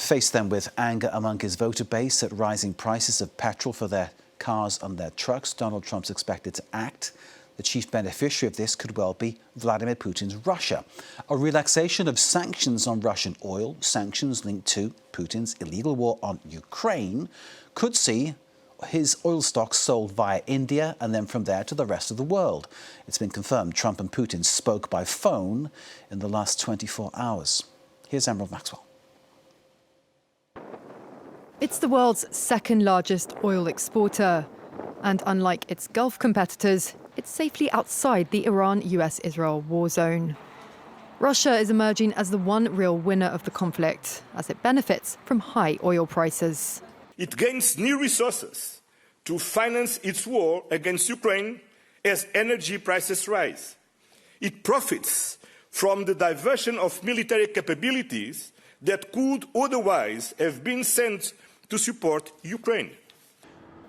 Faced then with anger among his voter base at rising prices of petrol for their cars and their trucks, Donald Trump's expected to act. The chief beneficiary of this could well be Vladimir Putin's Russia. A relaxation of sanctions on Russian oil, sanctions linked to Putin's illegal war on Ukraine, could see his oil stocks sold via India and then from there to the rest of the world. It's been confirmed Trump and Putin spoke by phone in the last 24 hours. Here's Emerald Maxwell. It's the world's second largest oil exporter. And unlike its Gulf competitors, it's safely outside the Iran-US-Israel war zone. Russia is emerging as the one real winner of the conflict, as it benefits from high oil prices. It gains new resources to finance its war against Ukraine as energy prices rise. It profits from the diversion of military capabilities that could otherwise have been sent to support Ukraine.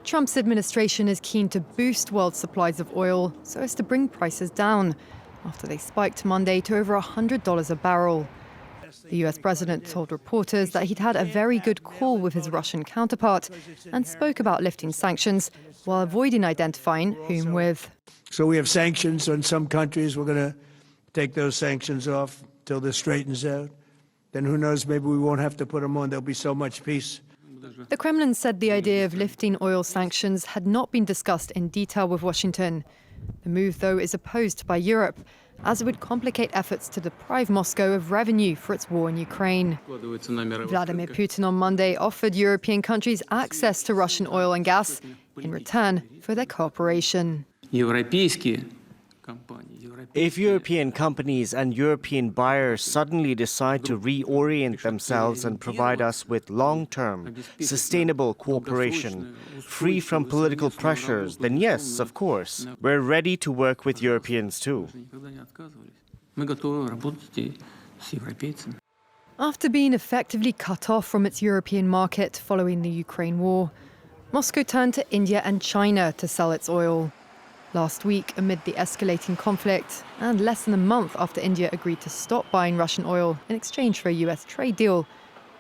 Trump's administration is keen to boost world supplies of oil so as to bring prices down, after they spiked Monday to over $100 a barrel. The US president told reporters that he'd had a very good call with his Russian counterpart and spoke about lifting sanctions while avoiding identifying whom with. So we have sanctions on some countries. We're going to take those sanctions off till this straightens out. Then who knows, maybe we won't have to put them on. There'll be so much peace. The Kremlin said the idea of lifting oil sanctions had not been discussed in detail with Washington. The move, though, is opposed by Europe, as it would complicate efforts to deprive Moscow of revenue for its war in Ukraine. Vladimir Putin on Monday offered European countries access to Russian oil and gas in return for their cooperation. If European companies and European buyers suddenly decide to reorient themselves and provide us with long-term, sustainable cooperation, free from political pressures, then yes, of course, we're ready to work with Europeans too. After being effectively cut off from its European market following the Ukraine war, Moscow turned to India and China to sell its oil. Last week, amid the escalating conflict, and less than a month after India agreed to stop buying Russian oil in exchange for a US trade deal,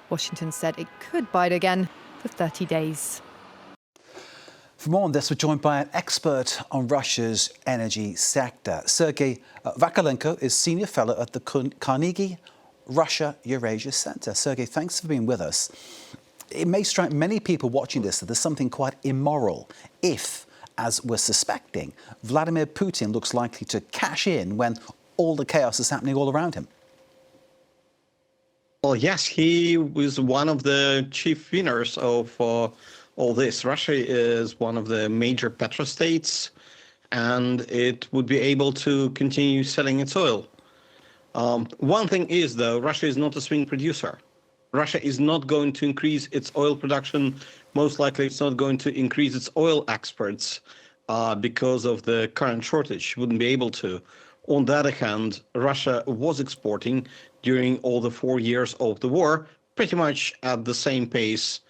Washington said it could buy it again for 30 days. For more on this, we're joined by an expert on Russia's energy sector. Sergey Vakulenko is Senior Fellow at the Carnegie Russia Eurasia Centre. Sergey, thanks for being with us. It may strike many people watching this that there's something quite immoral if, as we're suspecting, Vladimir Putin looks likely to cash in when all the chaos is happening all around him. Well, yes, he was one of the chief winners of all this. Russia is one of the major petrostates, and it would be able to continue selling its oil. One thing is, though, Russia is not a swing producer. Russia is not going to increase its oil production. Most likely, it's not going to increase its oil exports because of the current shortage. Wouldn't be able to. On the other hand, Russia was exporting during all the 4 years of the war, pretty much at the same pace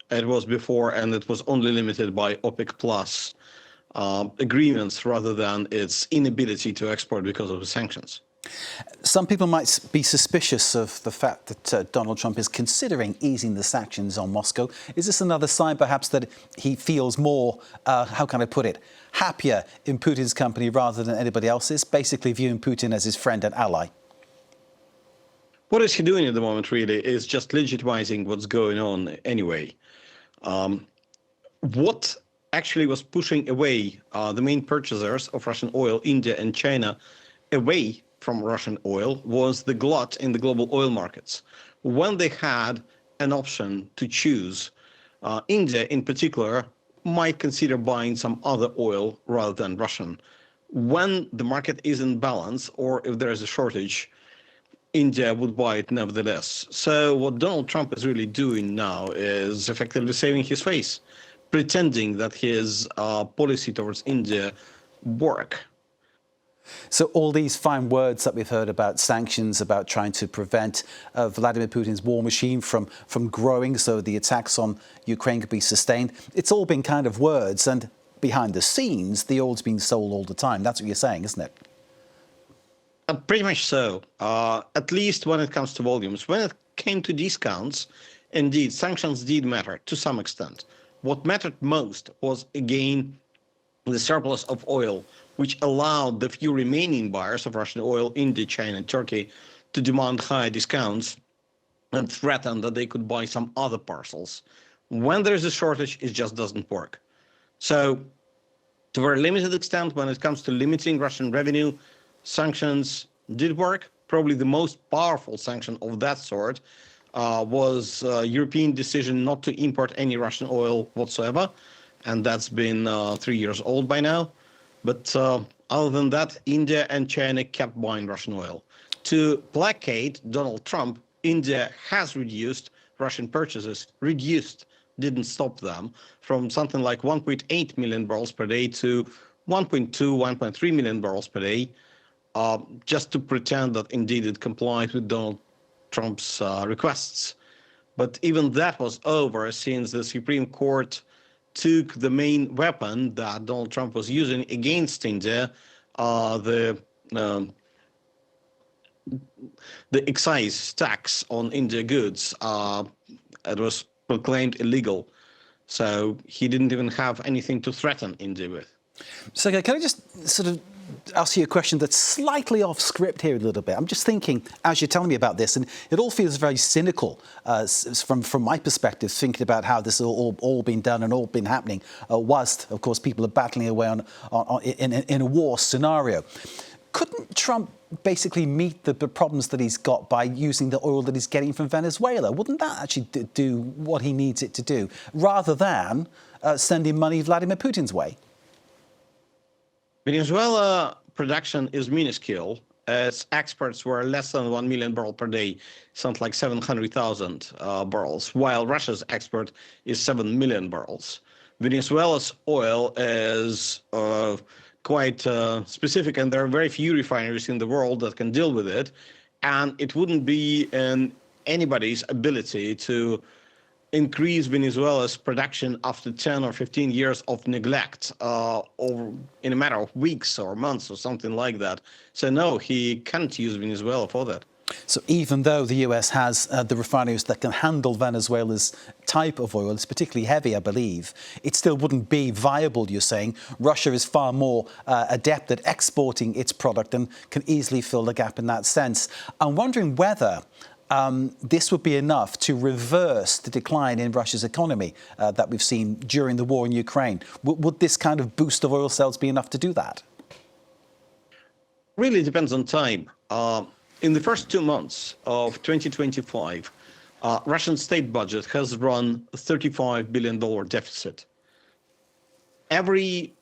it was before, and it was only limited by OPEC Plus agreements rather than its inability to export because of the sanctions. Some people might be suspicious of the fact that Donald Trump is considering easing the sanctions on Moscow. Is this another sign, perhaps, that he feels more, how can I put it, happier in Putin's company rather than anybody else's, basically viewing Putin as his friend and ally? What is he doing at the moment, really, is just legitimizing what's going on anyway. What actually was pushing away the main purchasers of Russian oil, India and China, away from Russian oil was the glut in the global oil markets. When they had an option to choose, India in particular might consider buying some other oil rather than Russian. When the market is in balance or if there is a shortage, India would buy it nevertheless. So what Donald Trump is really doing now is effectively saving his face, pretending that his policy towards India work. So all these fine words that we've heard about sanctions, about trying to prevent Vladimir Putin's war machine from growing so the attacks on Ukraine could be sustained, it's all been kind of words, and behind the scenes, the oil's being sold all the time. That's what you're saying, isn't it? Pretty much so, at least when it comes to volumes. When it came to discounts, indeed, sanctions did matter to some extent. What mattered most was, again, the surplus of oil, which allowed the few remaining buyers of Russian oil, India, China, and Turkey, to demand higher discounts and threaten that they could buy some other parcels. When there's a shortage, it just doesn't work. So, to a very limited extent, when it comes to limiting Russian revenue, sanctions did work. Probably the most powerful sanction of that sort was a European decision not to import any Russian oil whatsoever, and that's been 3 years old by now. But other than that, India and China kept buying Russian oil. To placate Donald Trump, India has reduced Russian purchases, didn't stop them, from something like 1.8 million barrels per day to 1.2, 1.3 million barrels per day, just to pretend that indeed it complied with Donald Trump's requests. But even that was over since the Supreme Court took the main weapon that Donald Trump was using against India, the excise tax on India goods. It was proclaimed illegal. So he didn't even have anything to threaten India with. Sergey, can I just sort of ask you a question that's slightly off script here a little bit? I'm just thinking, as you're telling me about this, and it all feels very cynical from my perspective, thinking about how this all been done and all been happening, whilst, of course, people are battling away in a war scenario. Couldn't Trump basically meet the problems that he's got by using the oil that he's getting from Venezuela? Wouldn't that actually do what he needs it to do, rather than sending money Vladimir Putin's way? Venezuela production is minuscule. Its exports were less than 1 million barrels per day, something like 700,000 barrels, while Russia's export is 7 million barrels. Venezuela's oil is quite specific, and there are very few refineries in the world that can deal with it, and it wouldn't be in anybody's ability to increase Venezuela's production after 10 or 15 years of neglect, or in a matter of weeks or months or something like that. So no, he can't use Venezuela for that. So even though the US has the refineries that can handle Venezuela's type of oil, it's particularly heavy, I believe, it still wouldn't be viable, you're saying. Russia is far more adept at exporting its product and can easily fill the gap in that sense. I'm wondering whether this would be enough to reverse the decline in Russia's economy that we've seen during the war in Ukraine. Would this kind of boost of oil sales be enough to do that? Really depends on time. In the first 2 months of 2025, Russian state budget has run a $35 billion deficit. Every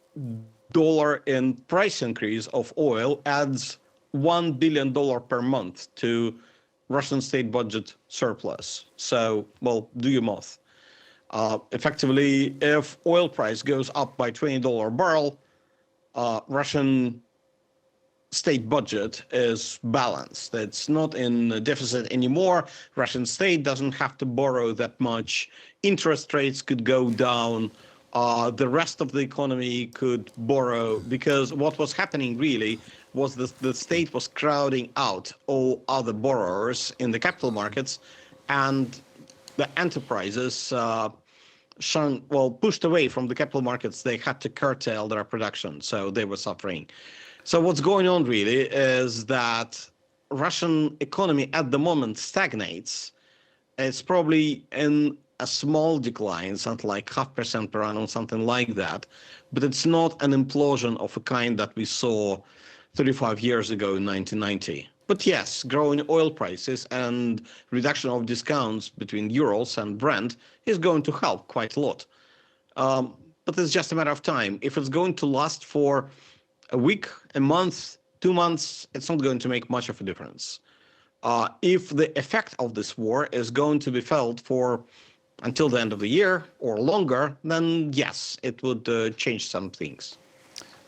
dollar in price increase of oil adds $1 billion per month to Russian state budget surplus. So, well, do your math. Effectively, if oil price goes up by $20 a barrel, Russian state budget is balanced. It's not in a deficit anymore. Russian state doesn't have to borrow that much. Interest rates could go down. The rest of the economy could borrow, because what was happening really was the state was crowding out all other borrowers in the capital markets, and the enterprises pushed away from the capital markets. They had to curtail their production, so they were suffering. So what's going on really is that Russian economy at the moment stagnates. It's probably in a small decline, something like 0.5% per annum, something like that. But it's not an implosion of a kind that we saw 35 years ago in 1990. But yes, growing oil prices and reduction of discounts between Urals and Brent is going to help quite a lot. But it's just a matter of time. If it's going to last for a week, a month, 2 months, it's not going to make much of a difference. If the effect of this war is going to be felt for until the end of the year or longer, then yes, it would change some things.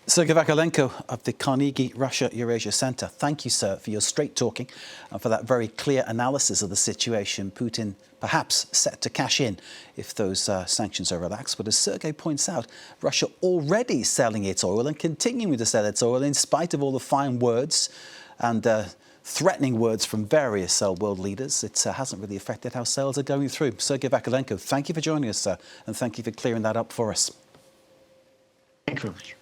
Sergey Vakulenko of the Carnegie Russia Eurasia Centre. Thank you, sir, for your straight talking and for that very clear analysis of the situation. Putin perhaps set to cash in if those sanctions are relaxed. But as Sergey points out, Russia already selling its oil and continuing to sell its oil in spite of all the fine words and threatening words from various world leaders. It hasn't really affected how sales are going through. Sergey Vakulenko, thank you for joining us, sir, and thank you for clearing that up for us. Thank you very much.